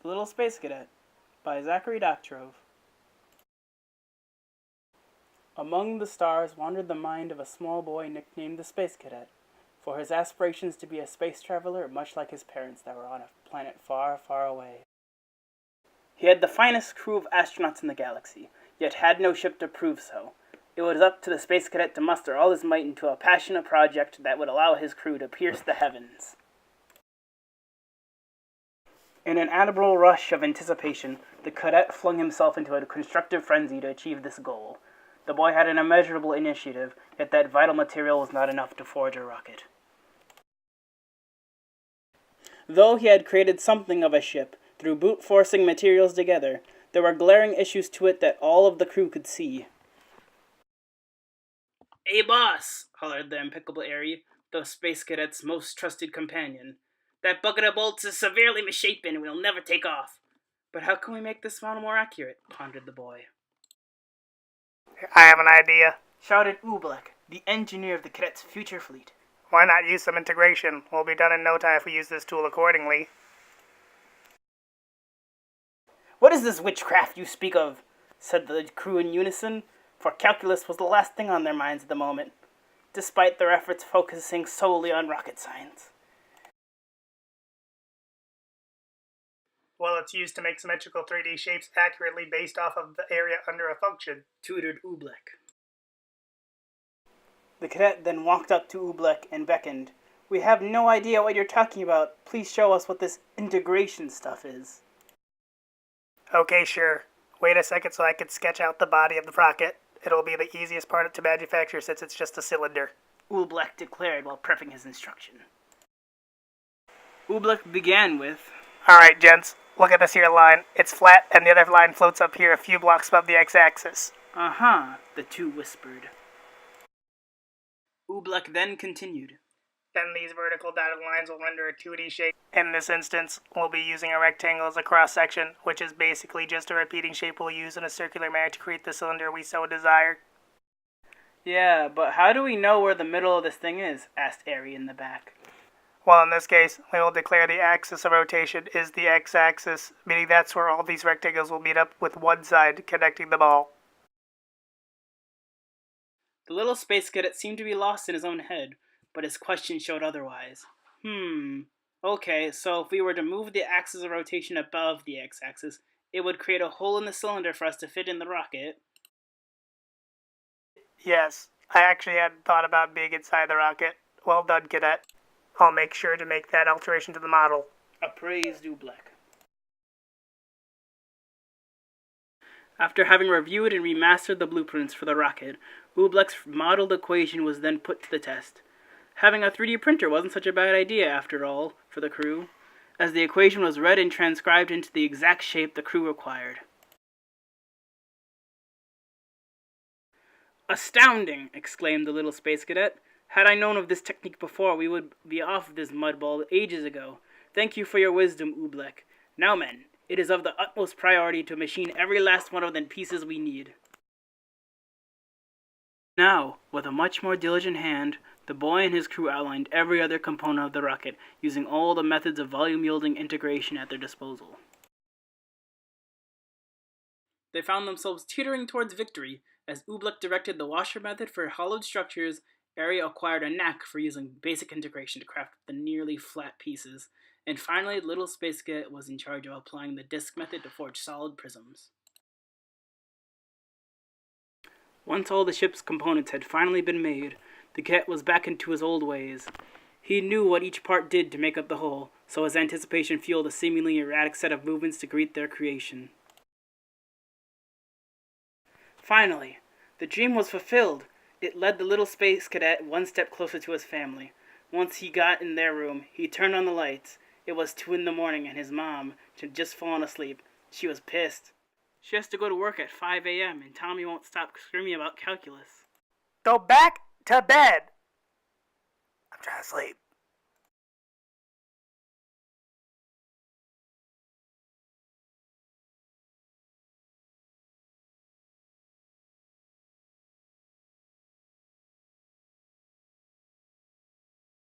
The Little Space Cadet by Zachary Doctrove. Among the stars wandered the mind of a small boy nicknamed the Space Cadet, for his aspirations to be a space traveler much like his parents that were on a planet far, far away. He had the finest crew of astronauts in the galaxy, yet had no ship to prove so. It was up to the Space Cadet to muster all his might into a passionate project that would allow his crew to pierce the heavens. In an admirable rush of anticipation, the cadet flung himself into a constructive frenzy to achieve this goal. The boy had an immeasurable initiative, yet that vital material was not enough to forge a rocket. Though he had created something of a ship, through brute-forcing materials together, there were glaring issues to it that all of the crew could see. "Hey, boss!" hollered the impeccable Airy, the Space Cadet's most trusted companion. "That bucket of bolts is severely misshapen and will never take off." "But how can we make this model more accurate?" pondered the boy. I have an idea. Shouted Oobleck, the engineer of the cadet's future fleet. Why not use some integration? We'll be done in no time if we use this tool accordingly. "What is this witchcraft you speak of?" said the crew in unison, for calculus was the last thing on their minds at the moment, despite their efforts focusing solely on rocket science. Well, it's used to make symmetrical 3D shapes accurately based off of the area under a function, tutored Oobleck. The cadet then walked up to Oobleck and beckoned. "We have no idea what you're talking about. Please show us what this integration stuff is." Okay, sure. Wait a second so I can sketch out the body of the rocket. It'll be the easiest part to manufacture since it's just a cylinder, Oobleck declared while prepping his instruction. Oobleck began with, "Alright, gents, look at this here line. It's flat, and the other line floats up here a few blocks above the x-axis." "Uh-huh," the two whispered. Oobleck then continued. "Then these vertical dotted lines will render a 2D shape. In this instance, we'll be using a rectangle as a cross-section, which is basically just a repeating shape we'll use in a circular manner to create the cylinder we so desire." "Yeah, but how do we know where the middle of this thing is?" asked Airy in the back. Well, in this case, we will declare the axis of rotation is the x-axis, meaning that's where all these rectangles will meet up with one side connecting them all. The little Space Cadet seemed to be lost in his own head, but his question showed otherwise. Okay, so if we were to move the axis of rotation above the x-axis, it would create a hole in the cylinder for us to fit in the rocket. Yes, I actually hadn't thought about being inside the rocket. Well done, Cadet. I'll make sure to make that alteration to the model," appraised Oobleck. After having reviewed and remastered the blueprints for the rocket, Oobleck's modeled equation was then put to the test. Having a 3D printer wasn't such a bad idea, after all, for the crew, as the equation was read and transcribed into the exact shape the crew required. "Astounding!" exclaimed the little Space Cadet. "Had I known of this technique before, we would be off this mudball ages ago. Thank you for your wisdom, Oobleck. Now, men, it is of the utmost priority to machine every last one of the pieces we need." Now, with a much more diligent hand, the boy and his crew outlined every other component of the rocket, using all the methods of volume-yielding integration at their disposal. They found themselves teetering towards victory. As Oobleck directed the washer method for hollowed structures, Airy acquired a knack for using basic integration to craft the nearly flat pieces, and finally little Space Cadet was in charge of applying the disc method to forge solid prisms. Once all the ship's components had finally been made, the cadet was back into his old ways. He knew what each part did to make up the whole, so his anticipation fueled a seemingly erratic set of movements to greet their creation. Finally, the dream was fulfilled. It led the little Space Cadet one step closer to his family. Once he got in their room, he turned on the lights. It was 2 a.m. and his mom had just fallen asleep. She was pissed. She has to go to work at 5 a.m. and Tommy won't stop screaming about calculus. "Go back to bed!" "I'm trying to sleep."